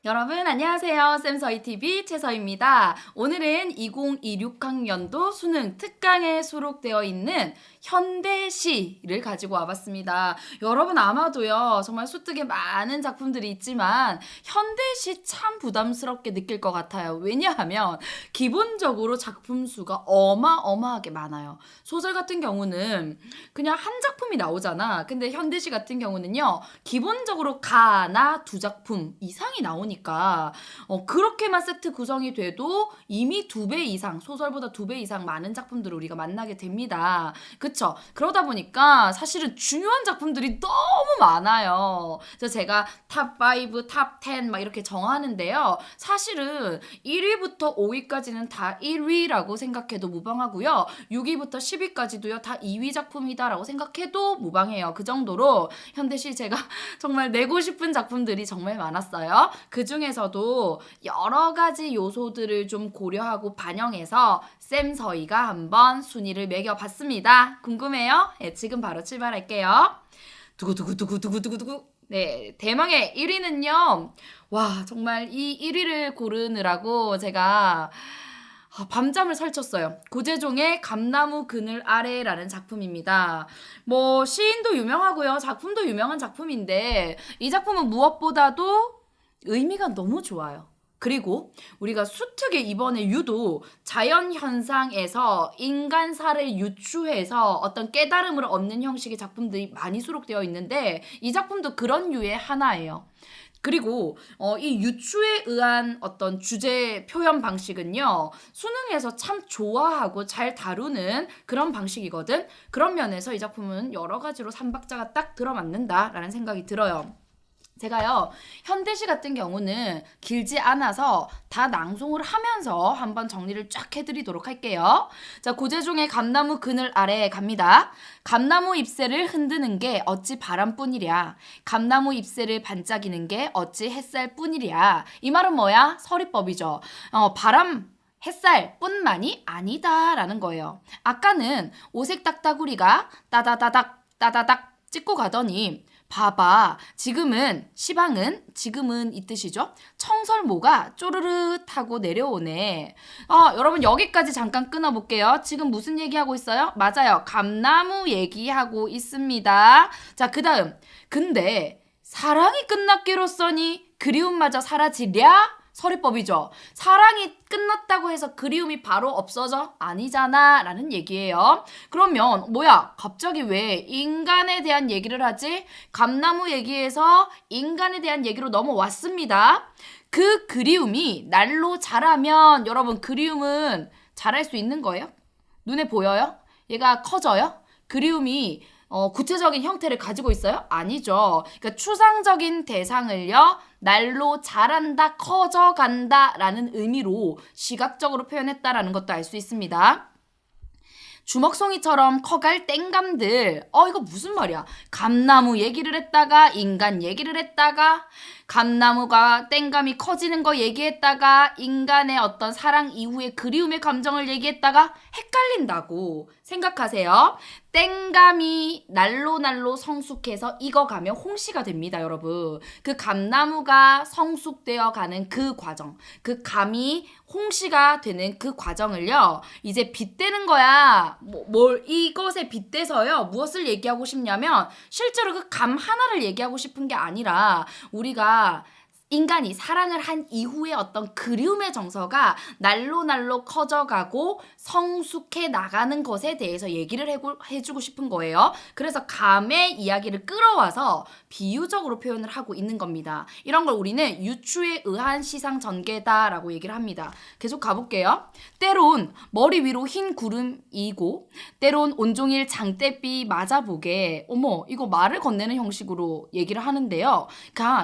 여러분 안녕하세요. 쌤서희TV 최서희입니다. 오늘은 2026학년도 수능 특강에 수록되어 있는 현대시를 가지고 와봤습니다. 여러분 아마도요 정말 수특에 많은 작품들이 있지만 현대시 참 부담스럽게 느낄 것 같아요. 왜냐하면 기본적으로 작품 수가 어마어마하게 많아요. 소설 같은 경우는 그냥 한 작품이 나오잖아. 근데 현대시 같은 경우는요 기본적으로 가나 두 작품 이상이 나오니까 그렇게만 세트 구성이 돼도 이미 2배 이상, 소설보다 2배 이상 많은 작품들을 우리가 만나게 됩니다. 그쵸? 그러다 보니까 사실은 중요한 작품들이 너무 많아요. 그래서 제가 탑5, 탑10 막 이렇게 정하는데요. 사실은 1위부터 5위까지는 다 1위라고 생각해도 무방하고요. 6위부터 10위까지도요. 다 2위 작품이다라고 생각해도 무방해요. 그 정도로 현대시 제가 정말 내고 싶은 작품들이 정말 많았어요. 그 중에서도 여러 가지 요소들을 좀 고려하고 반영해서 쌤서희가 한번 순위를 매겨봤습니다. 궁금해요? 네, 지금 바로 출발할게요. 두구두구두구두구두구두구. 네, 대망의 1위는요. 와, 정말 이 1위를 고르느라고 제가 밤잠을 설쳤어요. 고재종의 감나무 그늘 아래라는 작품입니다. 뭐 시인도 유명하고요. 작품도 유명한 작품인데 이 작품은 무엇보다도 의미가 너무 좋아요. 그리고 우리가 수특에 이번에 유독 자연현상에서 인간사를 유추해서 어떤 깨달음을 얻는 형식의 작품들이 많이 수록되어 있는데 이 작품도 그런 류의 하나예요. 그리고 이 유추에 의한 어떤 주제 표현 방식은요 수능에서 참 좋아하고 잘 다루는 그런 방식이거든. 그런 면에서 이 작품은 여러 가지로 삼박자가 딱 들어맞는다라는 생각이 들어요. 제가요 현대시 같은 경우는 길지 않아서 다 낭송을 하면서 한번 정리를 쫙 해드리도록 할게요. 자, 고재종의 감나무 그늘 아래 갑니다. 감나무 잎새를 흔드는 게 어찌 바람뿐이랴. 감나무 잎새를 반짝이는 게 어찌 햇살뿐이랴. 이 말은 뭐야? 서리법이죠. 바람 햇살뿐만이 아니다라는 거예요. 아까는 오색 딱따구리가 따다다닥 따다닥 찍고 가더니 봐봐. 지금은 지금은 이 뜻이죠. 청설모가 쪼르르하고 내려오네. 여러분 여기까지 잠깐 끊어볼게요. 지금 무슨 얘기하고 있어요? 맞아요. 감나무 얘기하고 있습니다. 자, 그 다음. 근데 사랑이 끝났기로써니 그리움마저 사라지랴? 서리법이죠. 사랑이 끝났다고 해서 그리움이 바로 없어져? 아니잖아 라는 얘기예요. 그러면 뭐야? 갑자기 왜 인간에 대한 얘기를 하지? 감나무 얘기에서 인간에 대한 얘기로 넘어왔습니다. 그 그리움이 날로 자라면 여러분 그리움은 자랄 수 있는 거예요? 눈에 보여요? 얘가 커져요? 그리움이 구체적인 형태를 가지고 있어요? 아니죠. 그러니까 추상적인 대상을요 날로 자란다, 커져간다 라는 의미로 시각적으로 표현했다라는 것도 알 수 있습니다. 주먹송이처럼 커갈 땡감들. 이거 무슨 말이야? 감나무 얘기를 했다가 인간 얘기를 했다가 감나무가 땡감이 커지는 거 얘기했다가 인간의 어떤 사랑 이후의 그리움의 감정을 얘기했다가 헷갈린다고 생각하세요. 땡감이 날로 성숙해서 익어가면 홍시가 됩니다, 여러분. 그 감나무가 성숙되어 가는 그 과정, 그 감이 홍시가 되는 그 과정을요 이제 빗대는 거야. 이것에 빗대서요 무엇을 얘기하고 싶냐면 실제로 그 감 하나를 얘기하고 싶은 게 아니라 우리가 인간이 사랑을 한 이후의 어떤 그리움의 정서가 날로 커져가고 성숙해 나가는 것에 대해서 얘기를 해주고 싶은 거예요. 그래서 감의 이야기를 끌어와서 비유적으로 표현을 하고 있는 겁니다. 이런 걸 우리는 유추에 의한 시상전개다라고 얘기를 합니다. 계속 가볼게요. 때론 머리 위로 흰 구름이고 때론 온종일 장대비 맞아보게. 어머, 이거 말을 건네는 형식으로 얘기를 하는데요.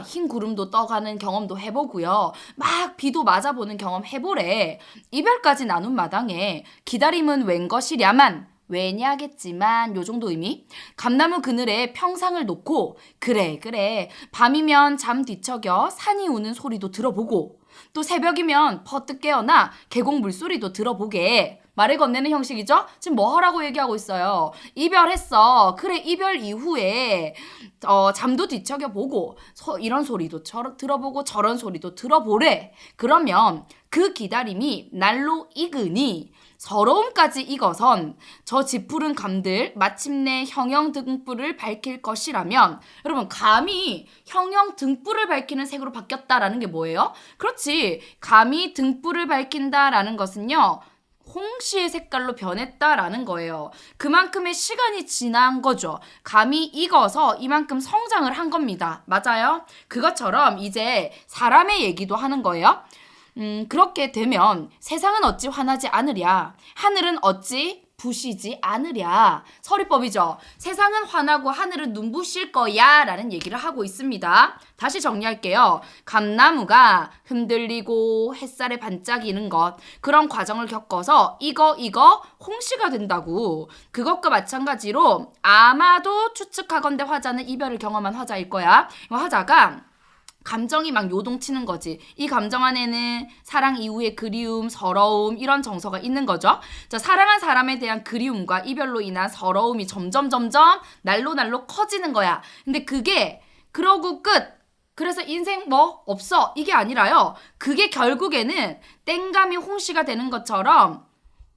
흰 구름도 떠가는 경험도 해보고요. 막 비도 맞아보는 경험 해보래. 이별까지 나눈 마당에 기다림은 웬 것이랴만 왜냐겠지만 요 정도 의미. 감나무 그늘에 평상을 놓고 그래 밤이면 잠 뒤척여 산이 우는 소리도 들어보고 또 새벽이면 퍼뜩 깨어나 계곡 물소리도 들어보게. 말을 건네는 형식이죠. 지금 뭐 하라고 얘기하고 있어요. 이별했어. 그래, 이별 이후에 잠도 뒤척여보고 이런 소리도 들어보고 저런 소리도 들어보래. 그러면 그 기다림이 날로 익으니 서러움까지 익어선 저 짙푸른 감들 마침내 형형 등불을 밝힐 것이라면, 여러분, 감이 형형 등불을 밝히는 색으로 바뀌었다라는 게 뭐예요? 그렇지. 감이 등불을 밝힌다라는 것은요, 홍시의 색깔로 변했다라는 거예요. 그만큼의 시간이 지난 거죠. 감이 익어서 이만큼 성장을 한 겁니다. 맞아요? 그것처럼 이제 사람의 얘기도 하는 거예요. 그렇게 되면 세상은 어찌 화나지 않으랴, 하늘은 어찌 부시지 않으랴. 서리법이죠. 세상은 화나고 하늘은 눈부실 거야 라는 얘기를 하고 있습니다. 다시 정리할게요. 감나무가 흔들리고 햇살에 반짝이는 것, 그런 과정을 겪어서 이거 홍시가 된다고. 그것과 마찬가지로 아마도 추측하건대 화자는 이별을 경험한 화자일 거야. 화자가 감정이 막 요동치는 거지. 이 감정 안에는 사랑 이후의 그리움, 서러움, 이런 정서가 있는 거죠. 자, 사랑한 사람에 대한 그리움과 이별로 인한 서러움이 점점 날로 커지는 거야. 근데 그게 그러고 끝. 그래서 인생 뭐 없어. 이게 아니라요. 그게 결국에는 땡감이 홍시가 되는 것처럼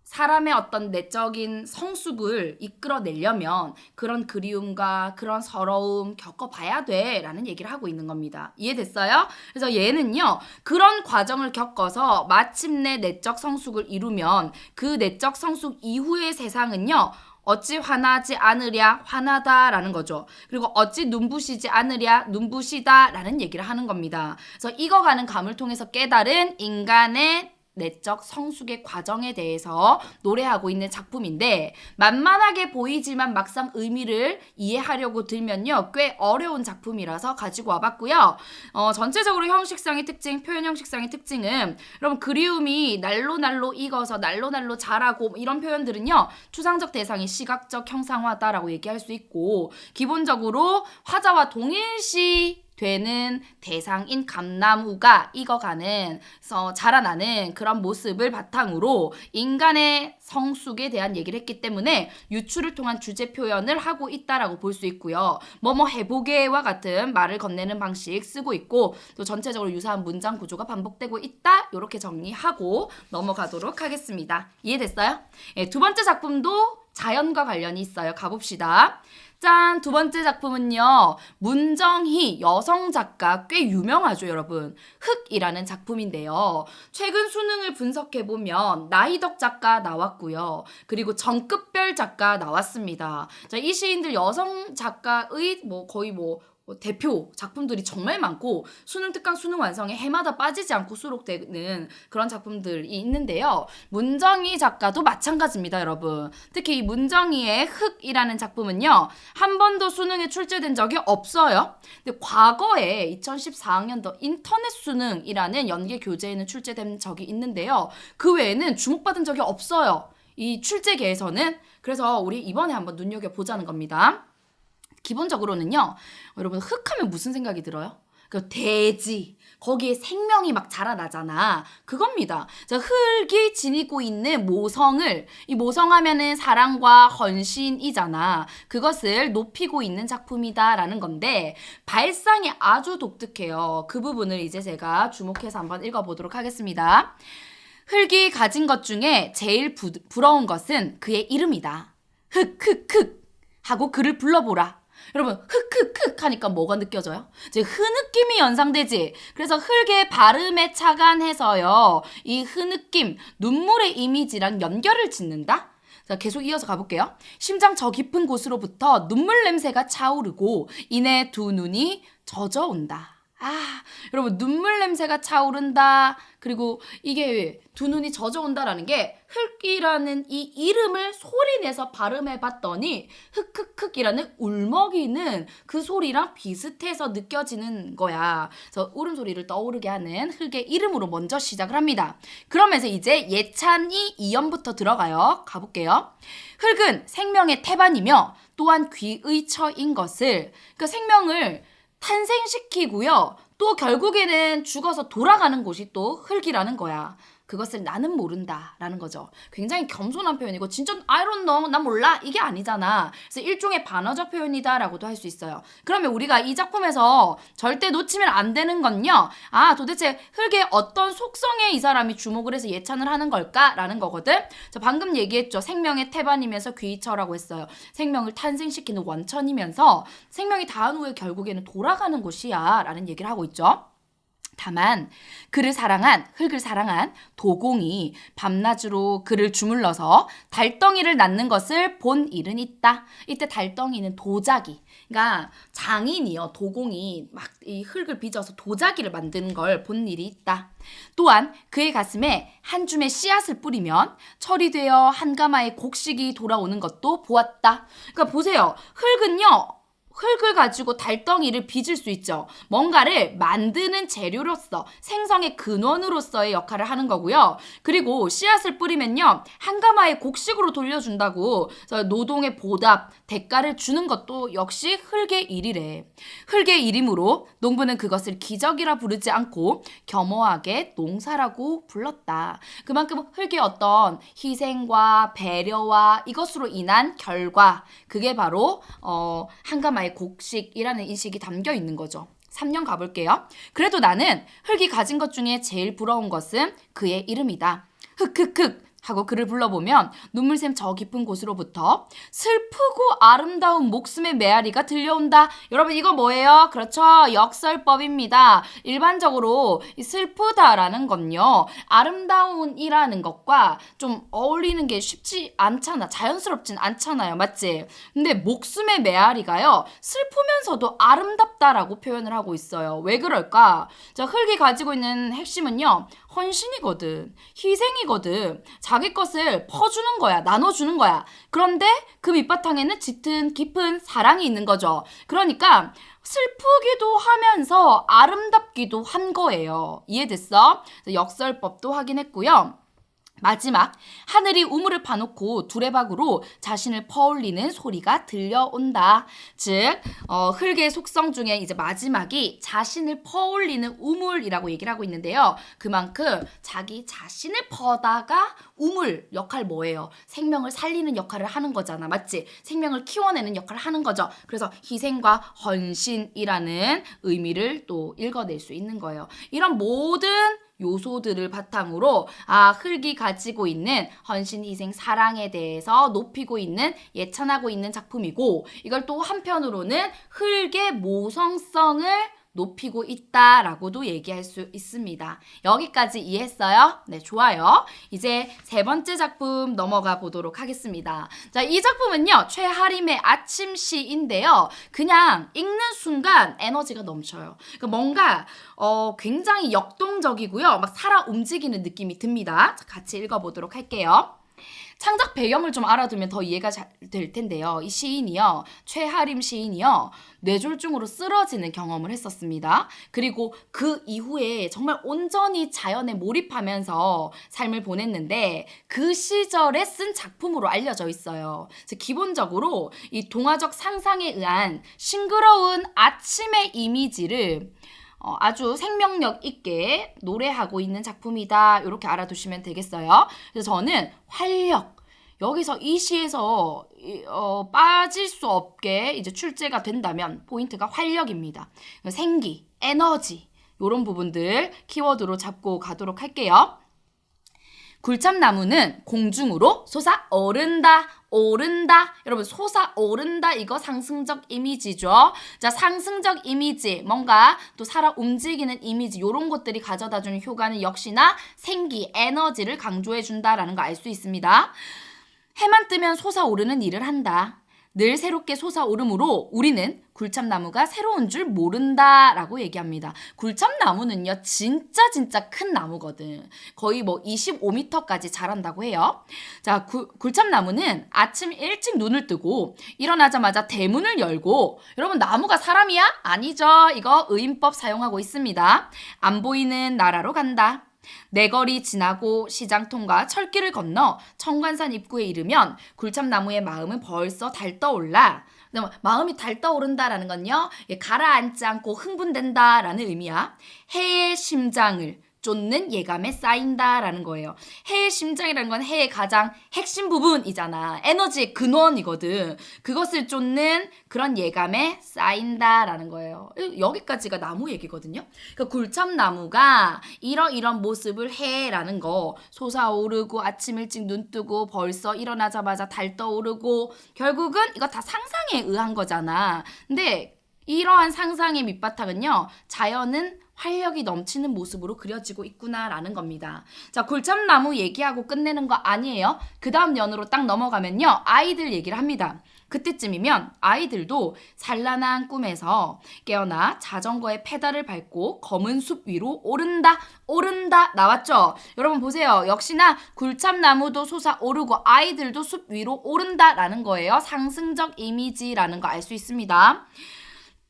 사람의 어떤 내적인 성숙을 이끌어내려면 그런 그리움과 그런 서러움 겪어봐야 돼 라는 얘기를 하고 있는 겁니다. 이해됐어요? 그래서 얘는요, 그런 과정을 겪어서 마침내 내적 성숙을 이루면 그 내적 성숙 이후의 세상은요, 어찌 화나지 않으랴, 화나다라는 거죠. 그리고 어찌 눈부시지 않으랴, 눈부시다라는 얘기를 하는 겁니다. 그래서 익어가는 감을 통해서 깨달은 인간의 내적 성숙의 과정에 대해서 노래하고 있는 작품인데, 만만하게 보이지만 막상 의미를 이해하려고 들면요, 꽤 어려운 작품이라서 가지고 와봤고요. 전체적으로 형식상의 특징, 표현 형식상의 특징은, 여러분, 그리움이 날로 익어서 날로 자라고 이런 표현들은요, 추상적 대상이 시각적 형상화다라고 얘기할 수 있고, 기본적으로 화자와 동일시 되는 대상인 감나무가 익어가는, 자라나는 그런 모습을 바탕으로 인간의 성숙에 대한 얘기를 했기 때문에 유추를 통한 주제 표현을 하고 있다라고 볼 수 있고요. 뭐뭐 해보게와 같은 말을 건네는 방식 쓰고 있고, 또 전체적으로 유사한 문장 구조가 반복되고 있다. 이렇게 정리하고 넘어가도록 하겠습니다. 이해됐어요? 네, 두 번째 작품도 자연과 관련이 있어요. 가봅시다. 짠! 두 번째 작품은요, 문정희 여성 작가, 꽤 유명하죠, 여러분. 흙이라는 작품인데요. 최근 수능을 분석해보면 나희덕 작가 나왔고요. 그리고 정급별 작가 나왔습니다. 자, 이 시인들 여성 작가의 거의 대표 작품들이 정말 많고, 수능 특강 수능 완성에 해마다 빠지지 않고 수록되는 그런 작품들이 있는데요. 문정희 작가도 마찬가지입니다, 여러분. 특히 이 문정희의 흙이라는 작품은요, 한 번도 수능에 출제된 적이 없어요. 근데 과거에 2014학년도 인터넷 수능이라는 연계 교재에는 출제된 적이 있는데요. 그 외에는 주목받은 적이 없어요, 이 출제계에서는. 그래서 우리 이번에 한번 눈여겨보자는 겁니다. 기본적으로는요, 여러분, 흙하면 무슨 생각이 들어요? 그 대지, 거기에 생명이 막 자라나잖아. 그겁니다. 자, 흙이 지니고 있는 모성을, 이 모성하면은 사랑과 헌신이잖아. 그것을 높이고 있는 작품이다라는 건데, 발상이 아주 독특해요. 그 부분을 이제 제가 주목해서 한번 읽어보도록 하겠습니다. 흙이 가진 것 중에 제일 부러운 것은 그의 이름이다. 흙 하고 그를 불러보라. 여러분, 흑 하니까 뭐가 느껴져요? 이제 흐느낌이 연상되지. 그래서 흙의 발음에 착안해서요, 이 흐느낌, 눈물의 이미지랑 연결을 짓는다? 자, 계속 이어서 가볼게요. 심장 저 깊은 곳으로부터 눈물 냄새가 차오르고 이내 두 눈이 젖어온다. 여러분, 눈물 냄새가 차오른다. 그리고 이게 두 눈이 젖어온다라는 게, 흙이라는 이 이름을 소리내서 발음해봤더니 흑흑흑이라는 울먹이는 그 소리랑 비슷해서 느껴지는 거야. 그래서 울음소리를 떠오르게 하는 흙의 이름으로 먼저 시작을 합니다. 그러면서 이제 예찬이 이연부터 들어가요. 가볼게요. 흙은 생명의 태반이며 또한 귀의 처인 것을, 그러니까 생명을 탄생시키고요, 또 결국에는 죽어서 돌아가는 곳이 또 흙이라는 거야. 그것을 나는 모른다라는 거죠. 굉장히 겸손한 표현이고 진짜 I don't know, 난 몰라 이게 아니잖아. 그래서 일종의 반어적 표현이다라고도 할 수 있어요. 그러면 우리가 이 작품에서 절대 놓치면 안 되는 건요. 도대체 흙의 어떤 속성에 이 사람이 주목을 해서 예찬을 하는 걸까라는 거거든. 저 방금 얘기했죠. 생명의 태반이면서 귀처라고 했어요. 생명을 탄생시키는 원천이면서 생명이 닿은 후에 결국에는 돌아가는 곳이야 라는 얘기를 하고 있죠. 다만 흙을 사랑한 도공이 밤낮으로 그를 주물러서 달덩이를 낳는 것을 본 일은 있다. 이때 달덩이는 도자기. 그러니까 장인이요. 도공이 막 이 흙을 빚어서 도자기를 만드는 걸 본 일이 있다. 또한 그의 가슴에 한 줌의 씨앗을 뿌리면 철이 되어 한가마의 곡식이 돌아오는 것도 보았다. 그러니까 보세요. 흙을 가지고 달덩이를 빚을 수 있죠. 뭔가를 만드는 재료로서 생성의 근원으로서의 역할을 하는 거고요. 그리고 씨앗을 뿌리면요. 한가마의 곡식으로 돌려준다고 노동의 보답, 대가를 주는 것도 역시 흙의 일이래. 흙의 일이므로 농부는 그것을 기적이라 부르지 않고 겸허하게 농사라고 불렀다. 그만큼 흙의 어떤 희생과 배려와 이것으로 인한 결과, 그게 바로 한가마의 곡식이라는 인식이 담겨 있는 거죠. 3년 가볼게요. 그래도 나는 흙이 가진 것 중에 제일 부러운 것은 그의 이름이다. 흑흑흑 하고 그를 불러보면 눈물샘 저 깊은 곳으로부터 슬프고 아름다운 목숨의 메아리가 들려온다. 여러분 이거 뭐예요? 그렇죠. 역설법입니다. 일반적으로 이 슬프다라는 건요. 아름다운이라는 것과 좀 어울리는 게 쉽지 않잖아. 자연스럽진 않잖아요. 맞지? 근데 목숨의 메아리가요. 슬프면서도 아름답다라고 표현을 하고 있어요. 왜 그럴까? 자, 흙이 가지고 있는 핵심은요. 헌신이거든. 희생이거든. 자기 것을 퍼주는 거야. 나눠주는 거야. 그런데 그 밑바탕에는 짙은 깊은 사랑이 있는 거죠. 그러니까 슬프기도 하면서 아름답기도 한 거예요. 이해됐어? 역설법도 확인했고요. 마지막, 하늘이 우물을 파놓고 두레박으로 자신을 퍼올리는 소리가 들려온다. 즉, 흙의 속성 중에 이제 마지막이 자신을 퍼올리는 우물이라고 얘기를 하고 있는데요. 그만큼 자기 자신을 퍼다가 우물 역할 뭐예요? 생명을 살리는 역할을 하는 거잖아. 맞지? 생명을 키워내는 역할을 하는 거죠. 그래서 희생과 헌신이라는 의미를 또 읽어낼 수 있는 거예요. 이런 모든 요소들을 바탕으로 흙이 가지고 있는 헌신, 희생, 사랑에 대해서 높이고 있는, 예찬하고 있는 작품이고, 이걸 또 한편으로는 흙의 모성성을 높이고 있다라고도 얘기할 수 있습니다. 여기까지 이해했어요? 네, 좋아요. 이제 세 번째 작품 넘어가 보도록 하겠습니다. 자, 이 작품은요. 최하림의 아침시인데요. 그냥 읽는 순간 에너지가 넘쳐요. 그러니까 뭔가 굉장히 역동적이고요. 막 살아 움직이는 느낌이 듭니다. 자, 같이 읽어보도록 할게요. 창작 배경을 좀 알아두면 더 이해가 잘 될 텐데요. 이 시인이요. 최하림 시인이요. 뇌졸중으로 쓰러지는 경험을 했었습니다. 그리고 그 이후에 정말 온전히 자연에 몰입하면서 삶을 보냈는데 그 시절에 쓴 작품으로 알려져 있어요. 기본적으로 이 동화적 상상에 의한 싱그러운 아침의 이미지를 아주 생명력 있게 노래하고 있는 작품이다. 이렇게 알아두시면 되겠어요. 그래서 저는 활력, 여기서 이 시에서 빠질 수 없게 이제 출제가 된다면 포인트가 활력입니다. 생기, 에너지 이런 부분들 키워드로 잡고 가도록 할게요. 굴참나무는 공중으로 솟아오른다. 오른다. 여러분 솟아오른다 이거 상승적 이미지죠. 자, 상승적 이미지 뭔가 또 살아 움직이는 이미지 이런 것들이 가져다주는 효과는 역시나 생기, 에너지를 강조해준다라는 거 알 수 있습니다. 해만 뜨면 솟아오르는 일을 한다. 늘 새롭게 솟아오르므로 우리는 굴참나무가 새로운 줄 모른다라고 얘기합니다. 굴참나무는요 진짜 큰 나무거든. 거의 뭐 25m까지 자란다고 해요. 자, 굴참나무는 아침 일찍 눈을 뜨고 일어나자마자 대문을 열고, 여러분 나무가 사람이야? 아니죠. 이거 의인법 사용하고 있습니다. 안 보이는 나라로 간다. 내거리 지나고 시장 통과 철길을 건너 청관산 입구에 이르면 굴참나무의 마음은 벌써 달떠올라. 마음이 달떠오른다라는 건요, 가라앉지 않고 흥분된다라는 의미야. 해의 심장을 쫓는 예감에 쌓인다라는 거예요. 해의 심장이라는 건 해의 가장 핵심 부분이잖아. 에너지의 근원이거든. 그것을 쫓는 그런 예감에 쌓인다라는 거예요. 여기까지가 나무 얘기거든요. 그러니까 굴참나무가 이런 모습을 해라는 거, 솟아오르고 아침 일찍 눈 뜨고 벌써 일어나자마자 달 떠오르고, 결국은 이거 다 상상에 의한 거잖아. 근데 이러한 상상의 밑바탕은요, 자연은 활력이 넘치는 모습으로 그려지고 있구나라는 겁니다. 자, 굴참나무 얘기하고 끝내는 거 아니에요. 그 다음 년으로 딱 넘어가면요, 아이들 얘기를 합니다. 그때쯤이면 아이들도 산란한 꿈에서 깨어나 자전거의 페달을 밟고 검은 숲 위로 오른다 나왔죠. 여러분 보세요. 역시나 굴참나무도 솟아오르고 아이들도 숲 위로 오른다라는 거예요. 상승적 이미지라는 거 알 수 있습니다.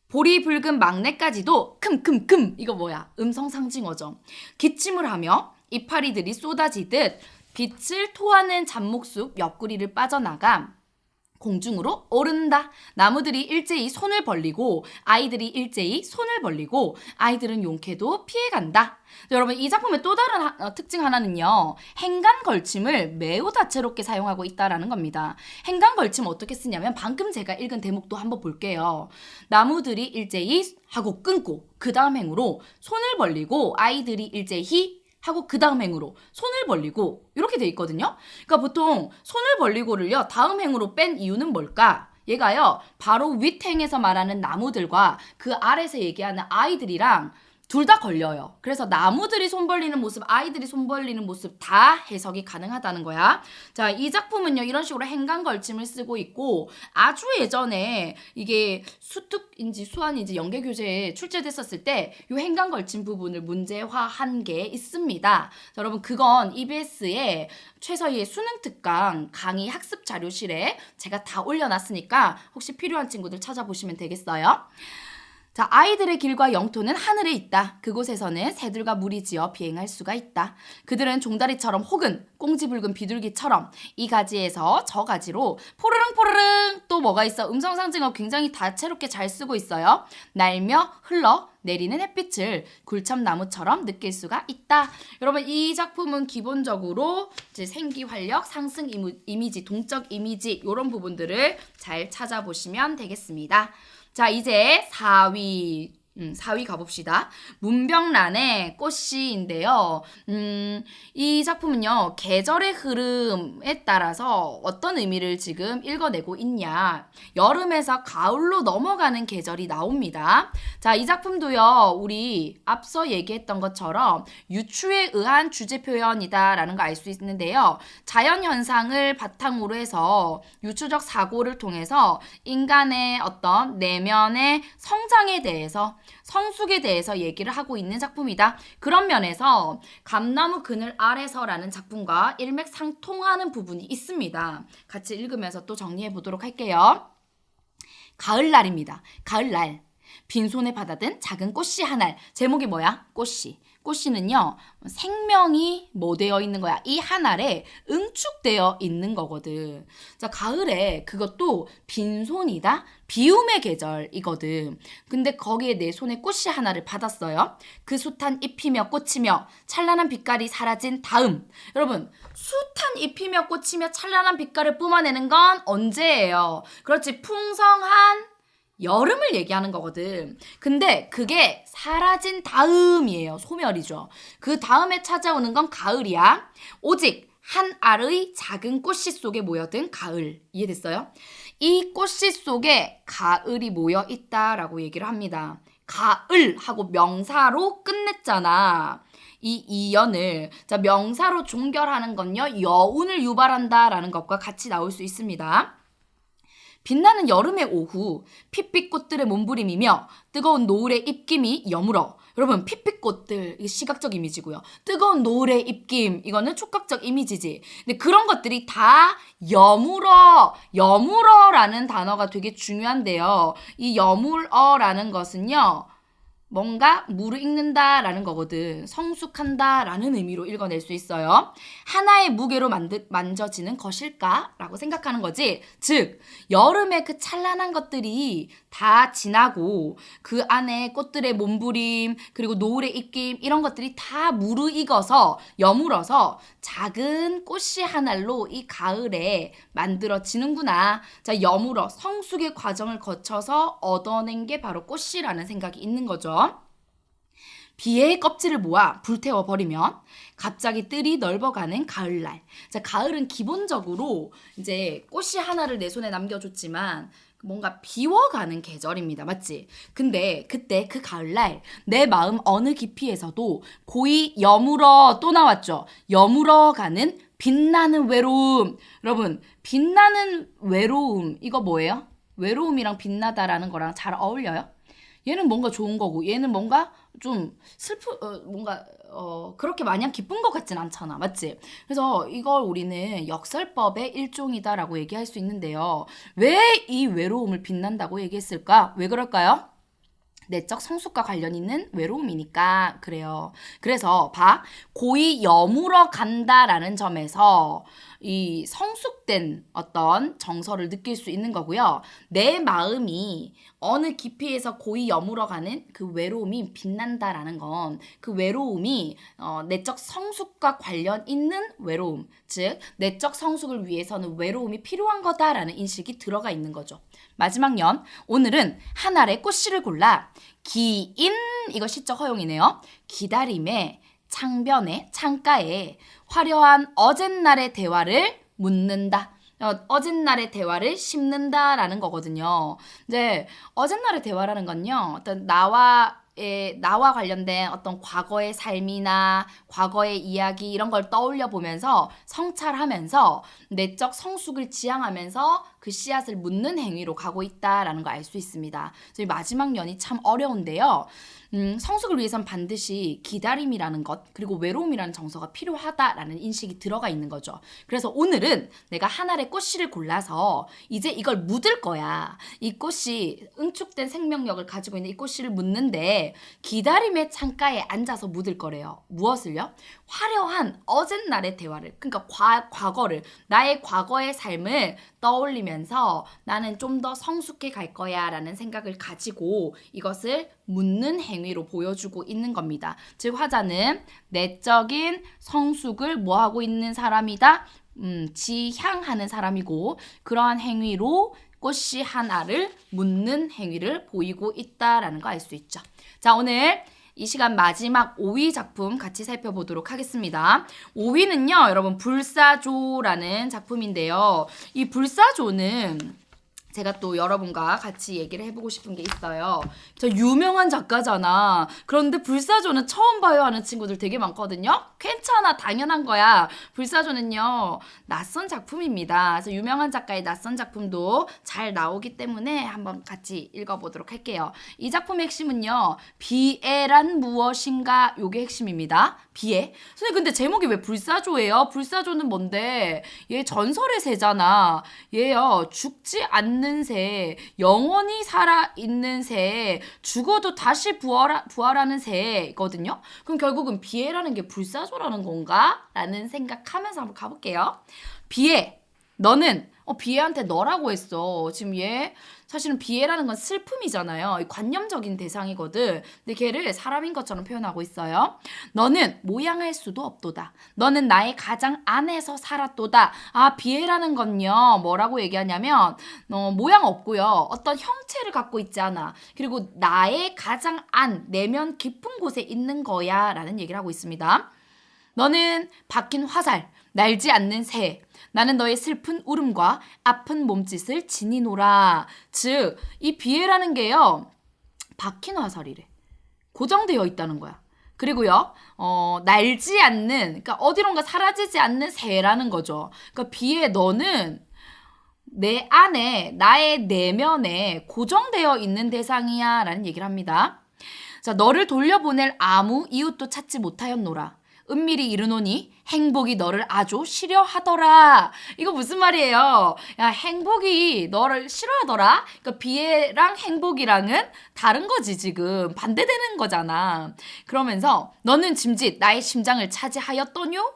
볼이 붉은 막내까지도 큼큼큼, 이거 뭐야? 음성 상징어죠. 기침을 하며 이파리들이 쏟아지듯 빛을 토하는 잡목숲 옆구리를 빠져나가 공중으로 오른다. 나무들이 일제히 손을 벌리고 아이들이 일제히 손을 벌리고 아이들은 용케도 피해간다. 여러분, 이 작품의 또 다른 특징 하나는요, 행간 걸침을 매우 다채롭게 사용하고 있다라는 겁니다. 행간 걸침 어떻게 쓰냐면 방금 제가 읽은 대목도 한번 볼게요. 나무들이 일제히 하고 끊고 그 다음 행으로 손을 벌리고 아이들이 일제히 하고 그 다음 행으로 손을 벌리고 이렇게 돼 있거든요. 그러니까 보통 손을 벌리고를요, 다음 행으로 뺀 이유는 뭘까? 얘가요, 바로 윗행에서 말하는 나무들과 그 아래서 얘기하는 아이들이랑 둘 다 걸려요. 그래서 나무들이 손 벌리는 모습, 아이들이 손 벌리는 모습 다 해석이 가능하다는 거야. 자, 이 작품은요, 이런 식으로 행간 걸침을 쓰고 있고, 아주 예전에 이게 수특인지 수한인지 연계교재에 출제됐었을 때 이 행간 걸침 부분을 문제화한 게 있습니다. 자, 여러분, 그건 EBS의 최서희의 수능 특강 강의 학습 자료실에 제가 다 올려놨으니까 혹시 필요한 친구들 찾아보시면 되겠어요. 자, 아이들의 길과 영토는 하늘에 있다. 그곳에서는 새들과 물이 지어 비행할 수가 있다. 그들은 종다리처럼 혹은 꽁지붉은 비둘기처럼 이 가지에서 저 가지로 포르릉 또 뭐가 있어? 음성상징어 굉장히 다채롭게 잘 쓰고 있어요. 날며 흘러 내리는 햇빛을 굴참나무처럼 느낄 수가 있다. 여러분, 이 작품은 기본적으로 이제 생기활력, 상승 이미지, 동적 이미지 이런 부분들을 잘 찾아보시면 되겠습니다. 자, 이제 4위 4위 가봅시다. 문병란의 꽃씨인데요. 이 작품은요, 계절의 흐름에 따라서 어떤 의미를 지금 읽어내고 있냐. 여름에서 가을로 넘어가는 계절이 나옵니다. 자, 이 작품도요, 우리 앞서 얘기했던 것처럼 유추에 의한 주제 표현이다라는 거 알 수 있는데요. 자연현상을 바탕으로 해서 유추적 사고를 통해서 인간의 어떤 내면의 성장에 대해서, 성숙에 대해서 얘기를 하고 있는 작품이다. 그런 면에서 감나무 그늘 아래서라는 작품과 일맥상통하는 부분이 있습니다. 같이 읽으면서 또 정리해 보도록 할게요. 가을날입니다. 가을날. 빈손에 받아든 작은 꽃씨 한 알. 제목이 뭐야? 꽃씨. 꽃씨는요, 생명이 뭐 되어 있는 거야? 이 한 알에 응축되어 있는 거거든. 자, 가을에 그것도 빈손이다? 비움의 계절이거든. 근데 거기에 내 손에 꽃씨 하나를 받았어요. 그 숱한 잎이며 꽃이며 찬란한 빛깔이 사라진 다음. 여러분, 숱한 잎이며 꽃이며 찬란한 빛깔을 뿜어내는 건 언제예요? 그렇지, 풍성한 여름을 얘기하는 거거든. 근데 그게 사라진 다음이에요. 소멸이죠. 그 다음에 찾아오는 건 가을이야. 오직 한 알의 작은 꽃씨 속에 모여든 가을. 이해됐어요? 이 꽃씨 속에 가을이 모여 있다라고 얘기를 합니다. 가을 하고 명사로 끝냈잖아. 이 이연을. 자, 명사로 종결하는 건요, 여운을 유발한다라는 것과 같이 나올 수 있습니다. 빛나는 여름의 오후, 핏빛꽃들의 몸부림이며 뜨거운 노을의 입김이 여물어. 여러분, 핏빛꽃들, 이게 시각적 이미지고요. 뜨거운 노을의 입김, 이거는 촉각적 이미지지. 근데 그런 것들이 다 여물어라는 단어가 되게 중요한데요. 이 여물어라는 것은요, 뭔가 무르익는다라는 거거든. 성숙한다라는 의미로 읽어낼 수 있어요. 하나의 무게로 만져지는 것일까라고 생각하는 거지. 즉 여름의 그 찬란한 것들이 다 지나고 그 안에 꽃들의 몸부림 그리고 노을의 입김 이런 것들이 다 무르익어서 여물어서 작은 꽃이 한 알로 이 가을에 만들어지는구나. 자, 여물어 성숙의 과정을 거쳐서 얻어낸 게 바로 꽃이라는 생각이 있는 거죠. 비의 껍질을 모아 불태워 버리면 갑자기 뜰이 넓어가는 가을날. 자, 가을은 기본적으로 이제 꽃이 하나를 내 손에 남겨줬지만 뭔가 비워가는 계절입니다. 맞지? 근데 그때 그 가을날 내 마음 어느 깊이에서도 고이 여물어 또 나왔죠. 여물어가는 빛나는 외로움. 여러분, 빛나는 외로움 이거 뭐예요? 외로움이랑 빛나다라는 거랑 잘 어울려요? 얘는 뭔가 좋은 거고 얘는 뭔가 좀 그렇게 마냥 기쁜 것 같진 않잖아. 맞지? 그래서 이걸 우리는 역설법의 일종이다라고 얘기할 수 있는데요. 왜 이 외로움을 빛난다고 얘기했을까? 왜 그럴까요? 내적 성숙과 관련 있는 외로움이니까 그래요. 그래서 고이 여물어 간다라는 점에서 이 성숙된 어떤 정서를 느낄 수 있는 거고요. 내 마음이 어느 깊이에서 고이 여물어가는 그 외로움이 빛난다라는 건 그 외로움이 내적 성숙과 관련 있는 외로움, 즉 내적 성숙을 위해서는 외로움이 필요한 거다라는 인식이 들어가 있는 거죠. 마지막 년, 오늘은 한 알의 꽃씨를 골라 기인, 이거 시적 허용이네요. 기다림에 창변에 창가에 화려한 어젯날의 대화를 묻는다. 어젯날의 대화를 심는다라는 거거든요. 이제 어젯날의 대화라는 건요. 어떤 나와 관련된 어떤 과거의 삶이나 과거의 이야기 이런 걸 떠올려 보면서 성찰하면서 내적 성숙을 지향하면서 그 씨앗을 묻는 행위로 가고 있다라는 걸 알 수 있습니다. 그래서 마지막 년이 참 어려운데요. 성숙을 위해선 반드시 기다림이라는 것 그리고 외로움이라는 정서가 필요하다라는 인식이 들어가 있는 거죠. 그래서 오늘은 내가 한 알의 꽃씨를 골라서 이제 이걸 묻을 거야. 이 꽃이 응축된 생명력을 가지고 있는 이 꽃씨를 묻는데 기다림의 창가에 앉아서 묻을 거래요. 무엇을요? 화려한 어젯날의 대화를, 그러니까 과거를, 나의 과거의 삶을 떠올리면서 나는 좀 더 성숙해 갈 거야 라는 생각을 가지고 이것을 묻는 행위로 보여주고 있는 겁니다. 즉 화자는 내적인 성숙을 뭐하고 있는 사람이다? 지향하는 사람이고 그러한 행위로 꽃씨 하나를 묻는 행위를 보이고 있다라는 거 알 수 있죠. 자, 오늘 이 시간 마지막 5위 작품 같이 살펴보도록 하겠습니다. 5위는요, 여러분 불사조라는 작품인데요. 이 불사조는 제가 또 여러분과 같이 얘기를 해보고 싶은 게 있어요. 저 유명한 작가잖아. 그런데 불사조는 처음 봐요 하는 친구들 되게 많거든요. 괜찮아, 당연한 거야. 불사조는요, 낯선 작품입니다. 그래서 유명한 작가의 낯선 작품도 잘 나오기 때문에 한번 같이 읽어보도록 할게요. 이 작품의 핵심은요, 비애란 무엇인가, 요게 핵심입니다. 비애. 선생님, 근데 제목이 왜 불사조예요? 불사조는 뭔데? 얘 전설의 새잖아. 얘요, 죽지 않는 새, 영원히 살아있는 새, 죽어도 다시 부활하는 새거든요. 그럼 결국은 비애라는 게 불사조라는 건가? 라는 생각하면서 한번 가볼게요. 비애, 너는 비애한테 너라고 했어. 지금 얘 사실은 비애라는 건 슬픔이잖아요. 관념적인 대상이거든. 근데 걔를 사람인 것처럼 표현하고 있어요. 너는 모양할 수도 없도다. 너는 나의 가장 안에서 살았도다. 아, 비애라는 건요, 뭐라고 얘기하냐면 모양 없고요, 어떤 형체를 갖고 있지 않아. 그리고 나의 가장 내면 깊은 곳에 있는 거야 라는 얘기를 하고 있습니다. 너는 박힌 화살, 날지 않는 새, 나는 너의 슬픈 울음과 아픈 몸짓을 지니노라. 즉, 이 비애라는 게요, 박힌 화살이래. 고정되어 있다는 거야. 그리고요, 날지 않는, 그러니까 어디론가 사라지지 않는 새라는 거죠. 그러니까 비애, 너는 내 안에, 나의 내면에 고정되어 있는 대상이야 라는 얘기를 합니다. 자, 너를 돌려보낼 아무 이웃도 찾지 못하였노라. 은밀히 이르노니 행복이 너를 아주 싫어하더라. 이거 무슨 말이에요? 야, 행복이 너를 싫어하더라? 그러니까 비애랑 행복이랑은 다른 거지, 지금. 반대되는 거잖아. 그러면서 너는 짐짓 나의 심장을 차지하였더뇨?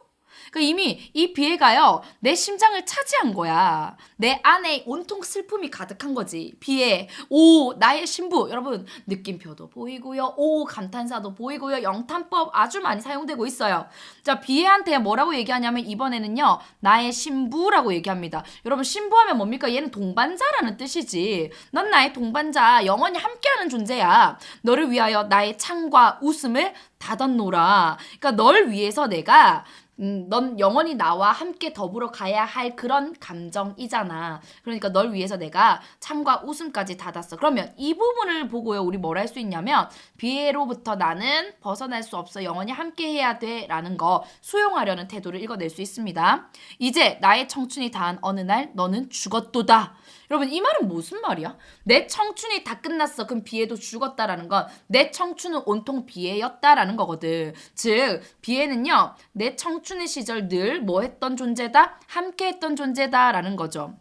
그러니까 이미 이 비애가요, 내 심장을 차지한 거야. 내 안에 온통 슬픔이 가득한 거지. 비애, 오, 나의 신부. 여러분, 느낌표도 보이고요. 오, 감탄사도 보이고요. 영탄법 아주 많이 사용되고 있어요. 자, 비애한테 뭐라고 얘기하냐면 이번에는요, 나의 신부라고 얘기합니다. 여러분, 신부하면 뭡니까? 얘는 동반자라는 뜻이지. 넌 나의 동반자, 영원히 함께하는 존재야. 너를 위하여 나의 창과 웃음을 닫았노라. 그러니까 널 위해서 내가 넌 영원히 나와 함께 더불어 가야 할 그런 감정이잖아. 그러니까 널 위해서 내가 참과 웃음까지 닫았어. 그러면 이 부분을 보고요, 우리 뭘 할 수 있냐면 비애로부터 나는 벗어날 수 없어. 영원히 함께 해야 돼. 라는 거 수용하려는 태도를 읽어낼 수 있습니다. 이제 나의 청춘이 다한 어느 날 너는 죽었도다. 여러분, 이 말은 무슨 말이야? 내 청춘이 다 끝났어. 그럼 비애도 죽었다라는 건 내 청춘은 온통 비애였다라는 거거든. 즉, 비애는요, 내 청춘의 시절 늘 뭐 했던 존재다? 함께 했던 존재다라는 거죠.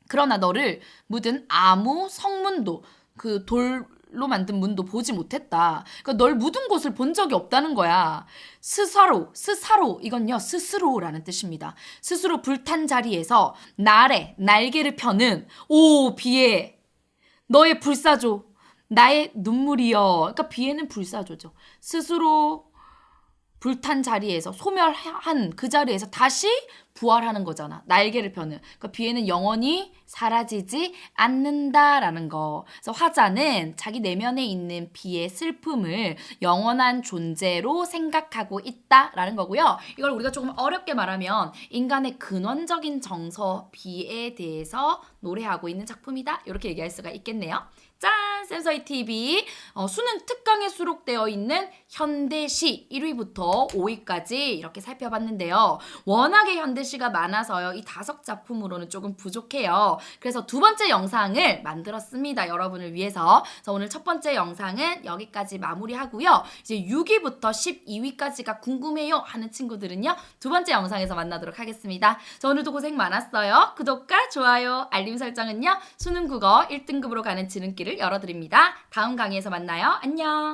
그러나 너를 묻은 아무 성문도, 그 돌로 만든 문도 보지 못했다. 그러니까 널 묻은 곳을 본 적이 없다는 거야. 스사로, 이건요, 스스로라는 뜻입니다. 스스로 불탄 자리에서 날개를 펴는, 오, 비애, 너의 불사조, 나의 눈물이여. 그러니까 비애는 불사조죠. 스스로 불탄 자리에서, 소멸한 그 자리에서 다시 부활하는 거잖아. 날개를 펴는. 그러니까 비애는 영원히 사라지지 않는다라는 거. 그래서 화자는 자기 내면에 있는 비의 슬픔을 영원한 존재로 생각하고 있다라는 거고요. 이걸 우리가 조금 어렵게 말하면 인간의 근원적인 정서 비에 대해서 노래하고 있는 작품이다. 이렇게 얘기할 수가 있겠네요. 짠! 쌤서이 TV 수능 특강에 수록되어 있는 현대시 1위부터 5위까지 이렇게 살펴봤는데요. 워낙에 현대시가 많아서요. 이 5작품으로는 조금 부족해요. 그래서 두 번째 영상을 만들었습니다. 여러분을 위해서. 그래서 오늘 첫 번째 영상은 여기까지 마무리하고요. 이제 6위부터 12위까지가 궁금해요 하는 친구들은요. 두 번째 영상에서 만나도록 하겠습니다. 자, 오늘도 고생 많았어요. 구독과 좋아요, 알림 설정은요. 수능 국어 1등급으로 가는 지름길을 열어드립니다. 다음 강의에서 만나요. 안녕.